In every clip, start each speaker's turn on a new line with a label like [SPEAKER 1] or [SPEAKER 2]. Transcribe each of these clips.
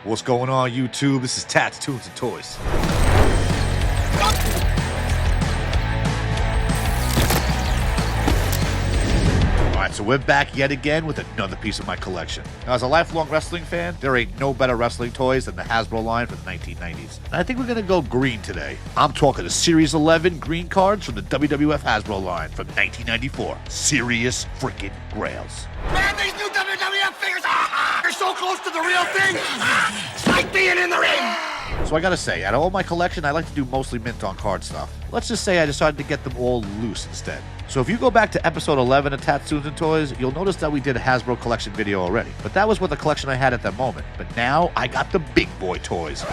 [SPEAKER 1] What's going on, YouTube? This is Tats, Toons, and Toys. Alright, so we're back yet again with another piece of my collection. Now, as a lifelong wrestling fan, there ain't no better wrestling toys than the Hasbro line from the 1990s. And I think we're gonna go green today. I'm talking the Series 11 green cards from the WWF Hasbro line from 1994. Serious freaking grails.
[SPEAKER 2] Man, these new WWF figures, they're so close to the real thing. It's like being in the ring.
[SPEAKER 1] So I gotta say, out of all my collection, I like to do mostly mint on card stuff. Let's just say I decided to get them all loose instead. So if you go back to episode 11 of Tats, Toons, and Toys, you'll notice that we did a Hasbro collection video already. But that was with the collection I had at that moment. But now, I got the big boy toys.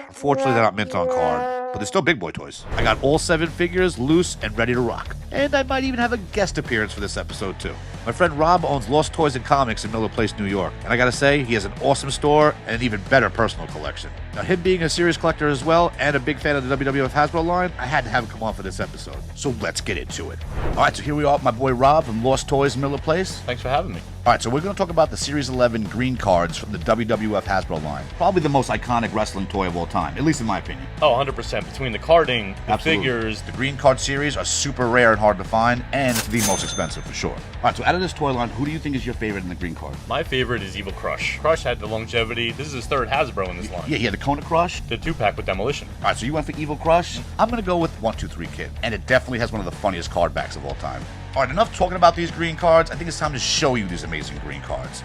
[SPEAKER 1] Unfortunately, they're not mint on card, but they're still big boy toys. I got all 7 figures loose and ready to rock. And I might even have a guest appearance for this episode too. My friend Rob owns Lost Toys and Comics in Miller Place, New York. And I gotta say, he has an awesome store and an even better personal collection. Now, him being a serious collector as well, and a big fan of the WWF Hasbro line, I had to have him come on for this episode. So let's get into it. Alright, so here we are with my boy Rob from Lost Toys in Miller Place.
[SPEAKER 3] Thanks for having me.
[SPEAKER 1] Alright, so we're going to talk about the Series 11 green cards from the WWF Hasbro line. Probably the most iconic wrestling toy of all time, at least in my opinion.
[SPEAKER 3] Oh, 100%. Between the carding, the figures.
[SPEAKER 1] The green card series are super rare and hard to find, and the most expensive for sure. Alright, so out of this toy line, who do you think is your favorite in the green card?
[SPEAKER 3] My favorite is Evil Crush. Crush had the longevity. This is his third Hasbro in this line.
[SPEAKER 1] Yeah, he had the Kona Crush.
[SPEAKER 3] The 2-pack with Demolition.
[SPEAKER 1] Alright, so you went for Evil Crush. I'm going to go with 1-2-3 Kid, and it definitely has one of the funniest card backs of all time. Alright, enough talking about these green cards. I think it's time to show you these amazing green cards.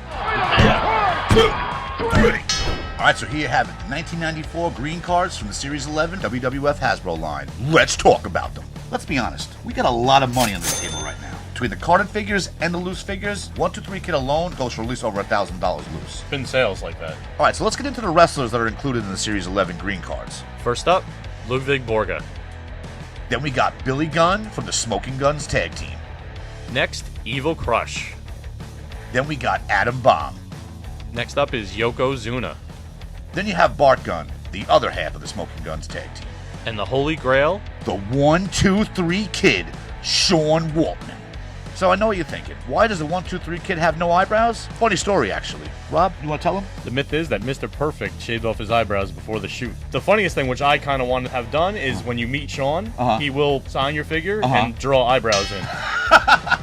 [SPEAKER 1] Alright, so here you have it. The 1994 green cards from the Series 11 WWF Hasbro line. Let's talk about them. Let's be honest, we got a lot of money on the table right now. Between the carded figures and the loose figures, 1-2-3 Kid alone goes for at least over $1,000 loose.
[SPEAKER 3] Been sales like that.
[SPEAKER 1] Alright, so let's get into the wrestlers that are included in the Series 11 green cards.
[SPEAKER 3] First up, Ludwig Borga.
[SPEAKER 1] Then we got Billy Gunn from the Smoking Guns tag team.
[SPEAKER 3] Next, Evil Crush.
[SPEAKER 1] Then we got Adam Bomb.
[SPEAKER 3] Next up is Yokozuna.
[SPEAKER 1] Then you have Bart Gunn, the other half of the Smoking Guns tag team.
[SPEAKER 3] And the Holy Grail,
[SPEAKER 1] The 1-2-3 Kid, Sean Waltman. So I know what you're thinking. Why does the 1-2-3 Kid have no eyebrows? Funny story, actually. Rob, you want to tell him?
[SPEAKER 3] the myth is that Mr. Perfect shaved off his eyebrows before the shoot. The funniest thing, which I kind of want to have done, is when you meet Sean, he will sign your figure and draw eyebrows in.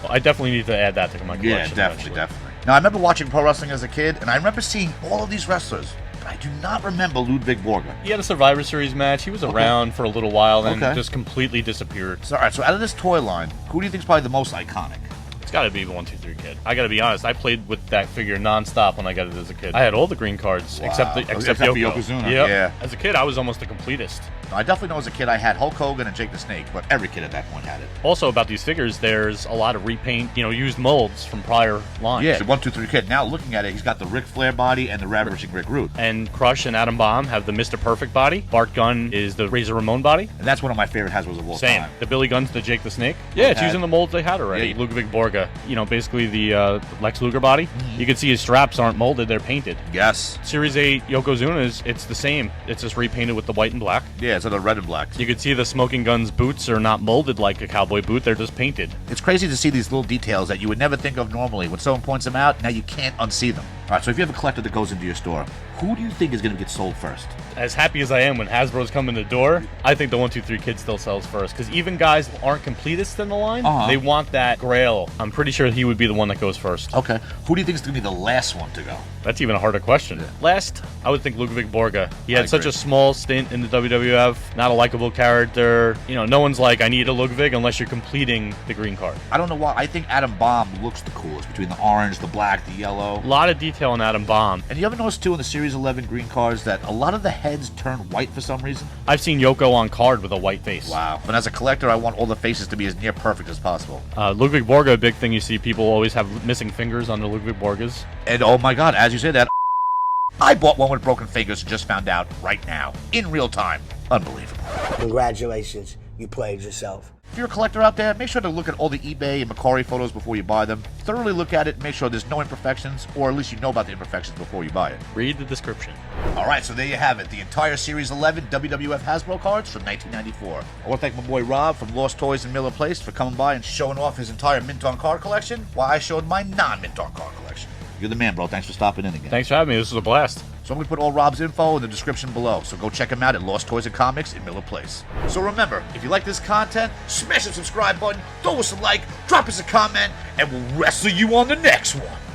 [SPEAKER 3] I definitely need to add that to my collection.
[SPEAKER 1] Yeah, definitely. Now, I remember watching pro wrestling as a kid, and I remember seeing all of these wrestlers, but I do not remember Ludwig Borga.
[SPEAKER 3] He had a Survivor Series match. He was around for a little while, then just completely disappeared.
[SPEAKER 1] So, all right, so out of this toy line, who do you think is probably the most iconic?
[SPEAKER 3] It's got to be the 1-2-3 Kid. I got to be honest. I played with that figure nonstop when I got it as a kid. I had all the green cards except
[SPEAKER 1] for Yokozuna.
[SPEAKER 3] Yep.
[SPEAKER 1] Yeah.
[SPEAKER 3] As a kid, I was almost a completist.
[SPEAKER 1] I definitely know as a kid I had Hulk Hogan and Jake the Snake, but every kid at that point had it.
[SPEAKER 3] Also, about these figures, there's a lot of repaint, used molds from prior lines.
[SPEAKER 1] Yeah, the 1-2-3 Kid. Now looking at it, he's got the Ric Flair body and the Ravishing Rick Rude.
[SPEAKER 3] And Crush and Adam Bomb have the Mr. Perfect body. Bart Gunn is the Razor Ramon body.
[SPEAKER 1] And that's one of my favorite Hasbros of all
[SPEAKER 3] Same.
[SPEAKER 1] time.
[SPEAKER 3] The Billy Gunn's the Jake the Snake. Yeah, it's using the molds they had already.
[SPEAKER 1] Yeah.
[SPEAKER 3] Ludwig Borga, basically the Lex Luger body. You can see his straps aren't molded, they're painted.
[SPEAKER 1] Yes.
[SPEAKER 3] Series 8 Yokozuna's, it's the same. It's just repainted with the white and black.
[SPEAKER 1] Yeah, it's the red and black.
[SPEAKER 3] You could see the Smoking Guns boots are not molded like a cowboy boot, they're just painted.
[SPEAKER 1] It's crazy to see these little details that you would never think of normally. When someone points them out, now you can't unsee them. All right, so if you have a collector that goes into your store, who do you think is going to get sold first?
[SPEAKER 3] As happy as I am when Hasbro's come in the door, I think the 1-2-3 Kid still sells first. Because even guys who aren't completists in the line, they want that grail. I'm pretty sure he would be the one that goes first.
[SPEAKER 1] Okay. Who do you think is going to be the last one to go?
[SPEAKER 3] That's even a harder question. Last, I would think Ludwig Borga. He had such a small stint in the WWF, not a likable character. No one's like, I need a Ludwig unless you're completing the green card.
[SPEAKER 1] I don't know why. I think Adam Bomb looks the coolest between the orange, the black, the yellow.
[SPEAKER 3] A lot of detail on Adam Bomb.
[SPEAKER 1] And you ever notice too in the Series 11 green cards that a lot of the heads turn white for some reason?
[SPEAKER 3] I've seen Yoko on card with a white face.
[SPEAKER 1] Wow. And as a collector, I want all the faces to be as near perfect as possible.
[SPEAKER 3] Ludwig Borga, a big thing you see, people always have missing fingers on the Ludwig Borgas.
[SPEAKER 1] And oh my god, as you say that, I bought one with broken fingers and just found out right now, in real time. Unbelievable.
[SPEAKER 2] Congratulations, you played yourself.
[SPEAKER 1] If you're a collector out there, make sure to look at all the eBay and Macquarie photos before you buy them. Thoroughly look at it and make sure there's no imperfections, or at least you know about the imperfections before you buy it.
[SPEAKER 3] Read the description.
[SPEAKER 1] Alright, so there you have it, the entire Series 11 WWF Hasbro cards from 1994. I want to thank my boy Rob from Lost Toys in Miller Place for coming by and showing off his entire mint on card collection, while I showed my non-mint on card collection. You're the man, bro. Thanks for stopping in again.
[SPEAKER 3] Thanks for having me. This was a blast.
[SPEAKER 1] So I'm going to put all Rob's info in the description below, so go check him out at Lost Toys and Comics in Miller Place. So remember, if you like this content, smash the subscribe button, throw us a like, drop us a comment, and we'll wrestle you on the next one.